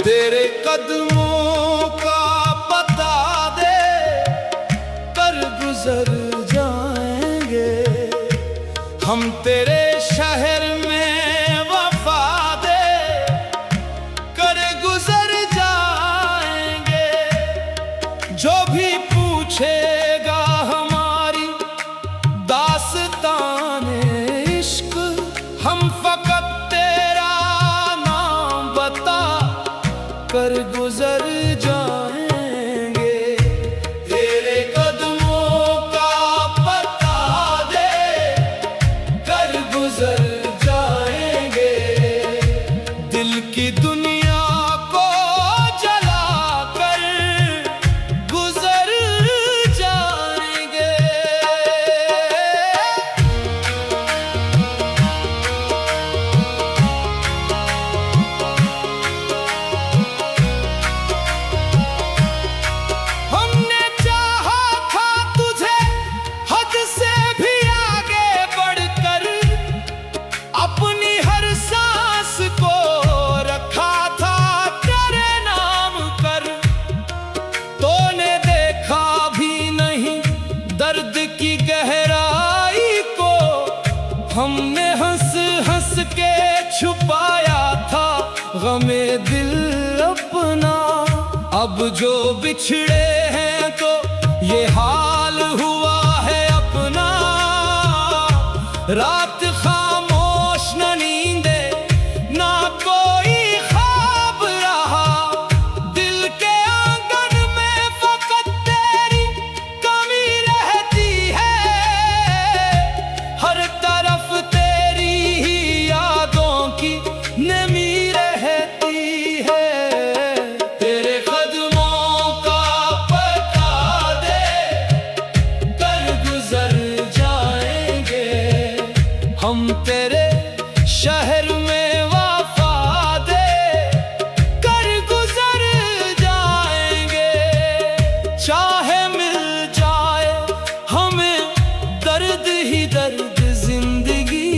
तेरे कदमों का बता दे, कर गुजर जाएंगे हम तेरे शहर में वफा दे, कर गुजर जाएंगे। जो भी पूछेगा हमारी दास्ताने इश्क, हम फकत तेरा नाम बता कर गुजर जाएंगे। तेरे कदमों का पता दे, कर गुजर जाएंगे। दिल की दुनिया को जला कर गुजर जाएंगे। हमने चाहा था तुझे हद से भी आगे बढ़कर, अपनी हर सांस को रखा था तेरे नाम कर। तूने देखा भी नहीं दर्द की गहराई को, हमने हंस हंस के छुपाया था गमे दिल अपना। अब जो बिछड़े हैं तो ये हाल हुआ है अपना। रात खामोश न नींदे ना कोई ख्वाब रहा, दिल के आंगन में फकत तेरी कमी रहती है। हर तरफ तेरी ही यादों की नमी रहती है। तेरे कदमों का पता दे, कर गुजर जाएंगे हम तेरे शहर में वफा दे, कर गुजर जाएंगे। चाहे मिल जाए हमें दर्द ही दर्द जिंदगी,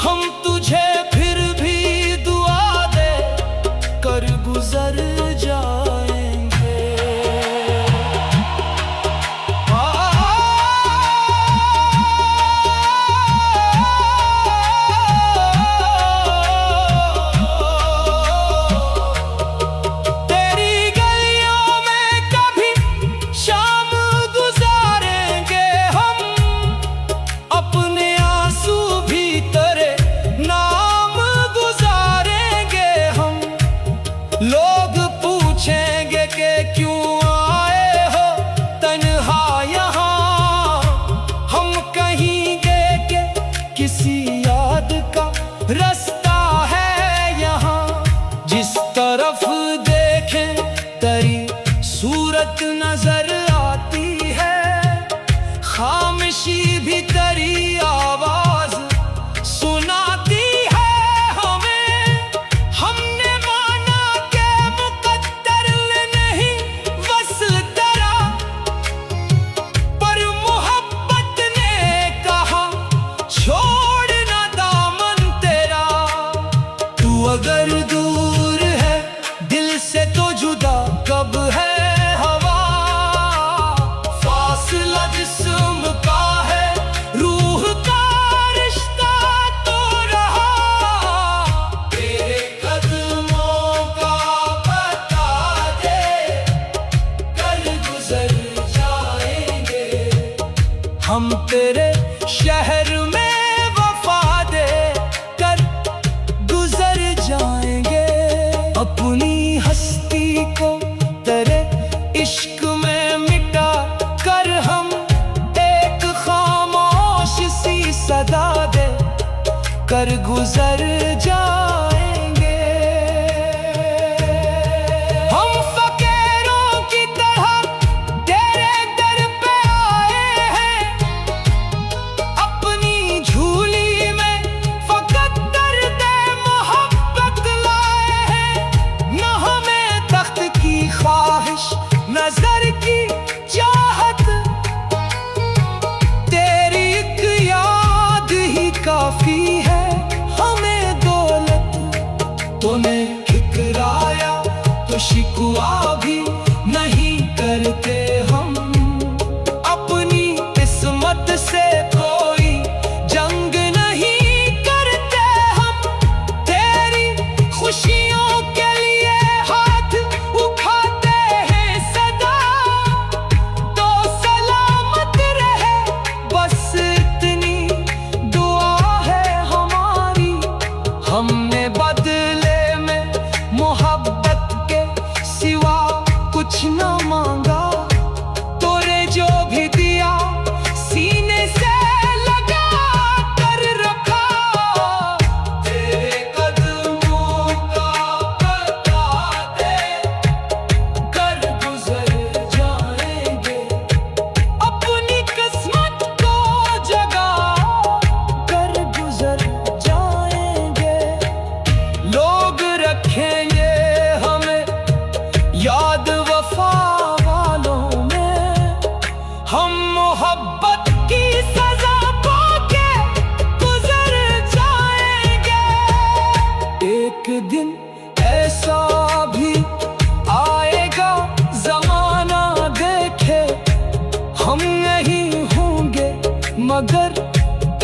हम तुझे फिर भी दुआ दे कर गुजर जाएंगे। तेरी गलियों में कभी शाम गुजारेंगे हम, अपने आंसू भी तेरे नाम गुजारेंगे हम। लोग पूछेंगे कि क्यों आए हो तन्हा यहाँ, हम कहेंगे कि किसी याद का रास्ता है यहाँ। जिस तरफ देखें तेरी सूरत नजर आती है, खामोशी भी तेरी आवाज सुनाती है हमें। हमने माना के मुकद्दर में नहीं वस्ल तेरा, पर मोहब्बत ने कहा छोड़ ना दामन तेरा। तू अगर दूर है दिल से तो जुदा कब है हवा, फासला जिस्म का है रूह का रिश्ता तो रहा। तेरे कदमों का पता दे, कर गुजर जाएंगे हम तेरे शहर में वफा दे, कर गुजर जाएंगे। अपनी हस्ती को तेरे इश्क में मिटा कर हम एक खामोश सी सदा दे कर गुजर जाएंगे। हम फकीरों की तरह तेरे दर पे आए हैं, अपनी झूली में फकत दर्द मोहब्बत लाए हैं। न हमें तख्त की ख्वाहिश नजर की चाहत, तेरी एक याद ही काफी है हमें दो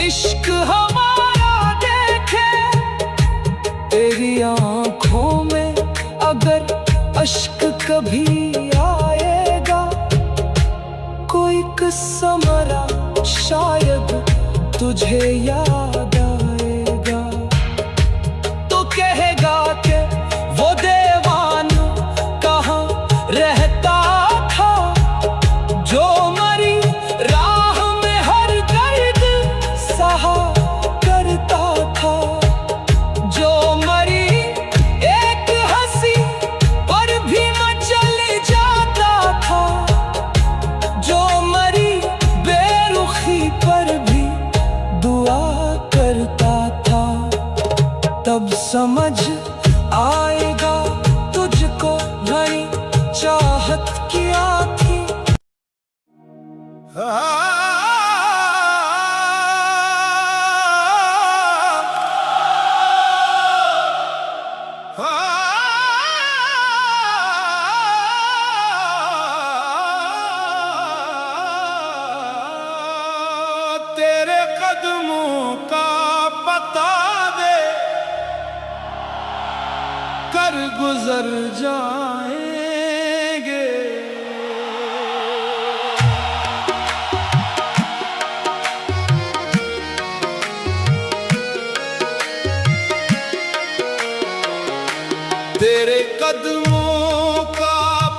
इश्क हमारा देखे तेरी आंखों में अगर अश्क कभी आएगा, कोई किस्सा मरा शायद तुझे याद आएगा। तो कहेगा कि वो देवान कहाँ रहता था, जो मरी राह में हर दर्द सहा करता था। जो मरी एक हंसी पर भी मचल जाता था, जो मरी बेरुखी पर भी दुआ करता था। तब समझ आएगा तुझको घनी चाहत क्या थी। तेरे कदमों का पता दे कर गुजर जाएंगे। तेरे कदमों का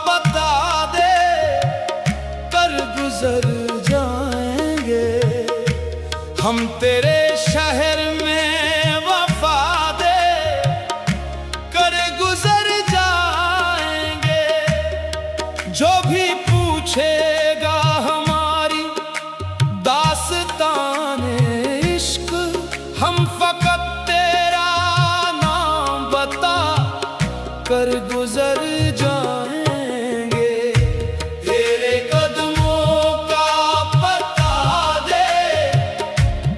पता दे कर गुजर जाएंगे। हम तेरे शहर में वफा दे कर गुजर जाएंगे। जो भी पूछेगा हमारी दास्तान इश्क, हम फकत तेरा नाम बता कर गुजर जाएंगे। तेरे कदमों का पता दे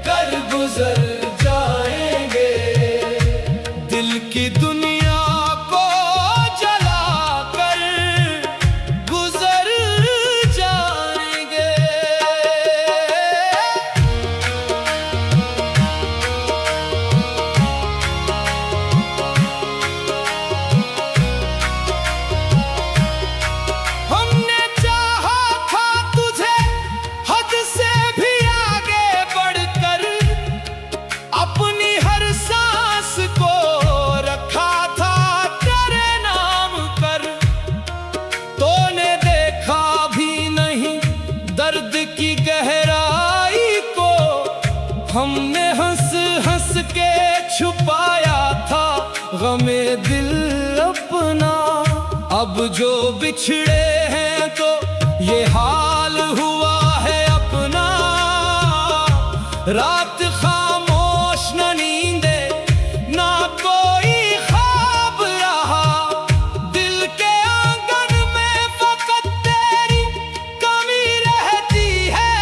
कर गुजर जाएंगे। दिल की दुनिया को जला कर गुजर जाएंगे। हमने चाहा था तुझे हद से भी आगे बढ़कर, अपनी हर सांस को रखा था तेरे नाम कर। तूने देखा भी नहीं दर्द की गहराई को, हमने हंस हंस के छुपाया था गमे दिल अपना। अब जो बिछड़े हैं तो ये हाल हुआ है अपना। रात खामोश न नींदे ना कोई ख्वाब रहा, दिल के आंगन में फकत तेरी कमी रहती है।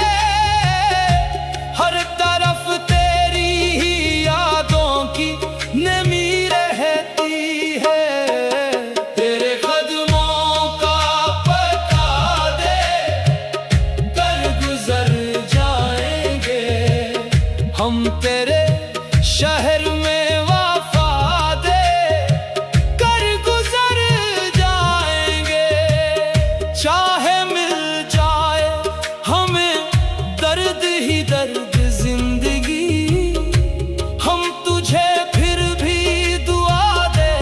हर तरफ तेरी ही यादों की नमी रहती है। तेरे कदमों का पता दे कर गुजर जाएंगे। हम तेरे शहर में वफा दे कर गुजर जाएंगे। चाहे मिल जाए हमें दर्द ही दर्द जिंदगी, हम तुझे फिर भी दुआ दे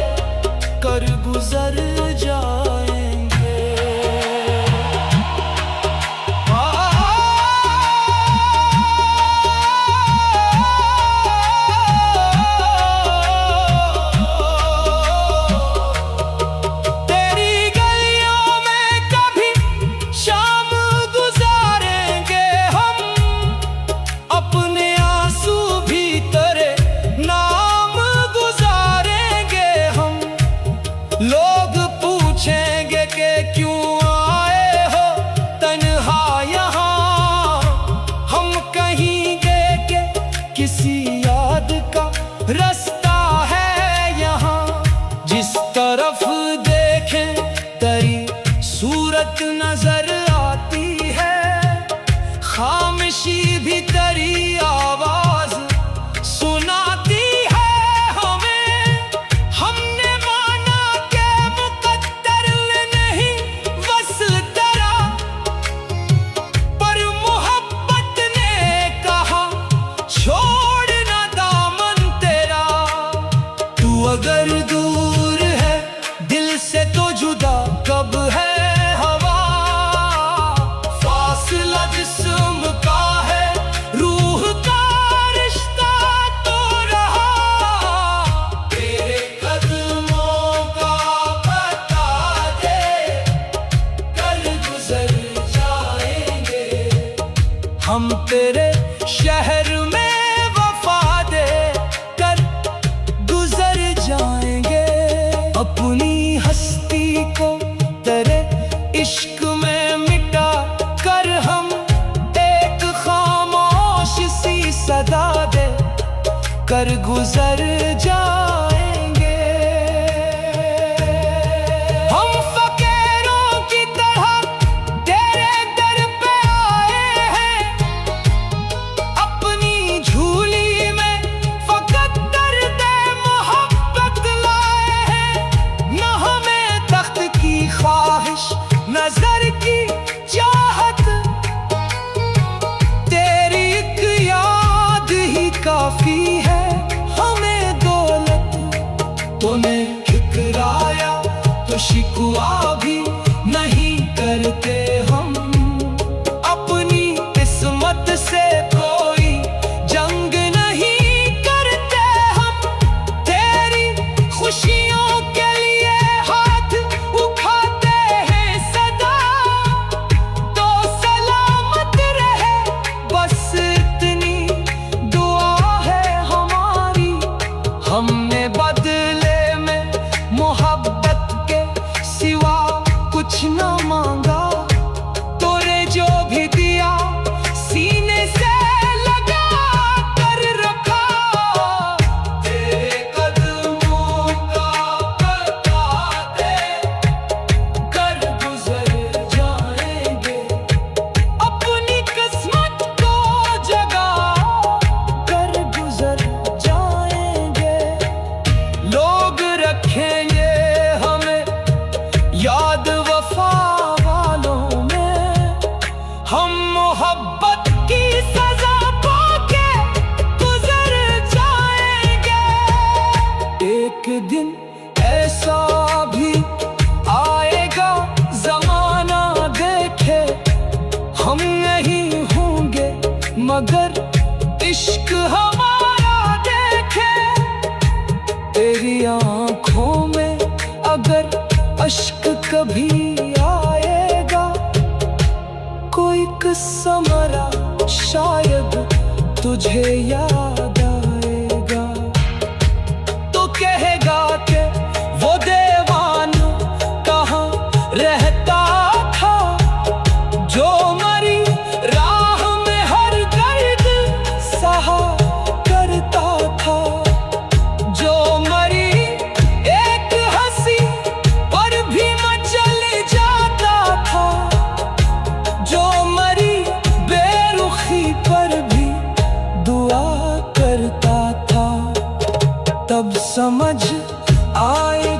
कर गुजर जाएंगे। वादे कर गुजर जाएंगे। हम फकीरों की तरह तेरे दर पे आए हैं, अपनी झोली में फकत दर्द मोहब्बत लाए हैं। न हमें तख्त की ख्वाहिश, नजर की चाहत, तेरी एक याद ही काफी है हमें दौलत। तूने ठुकराया तो शिकवा भी नहीं करते हम, अपनी किस्मत से कोई जंग नहीं करते हम। तेरी खुशियों के लिए हाथ उठाते हैं सदा, तो सलामत रहे बस इतनी दुआ है हमारी। हमने बदले में मोहब्बत के सिवा कुछ न मांगा, तूने जो भी दिया सीने से लगा कर रखा। तेरे कदमों का बता दे कर गुजर जाएंगे, अपनी किस्मत को जगा कर गुजर जाएंगे। लोग रखेंगे हमें याद वफा वालों में, हम मोहब्बत की सजा पाके गुजर जाएंगे। एक दिन ऐसा भी आएगा जमाना देखे, हम नहीं होंगे मगर इश्क हमारा देखे। तेरी आंखों में अगर अश्क कभी आएगा, कोई किस्सा मरा शायद तुझे याद आएगा। तो कहेगा कि वो देवान कहाँ रहता था, जो मरी राह में हर दर्द सहा करता था। जो मरी एक हंसी पर भी मचल जाता था, जो मरी बेरुखी पर भी दुआ करता था। तब समझ आए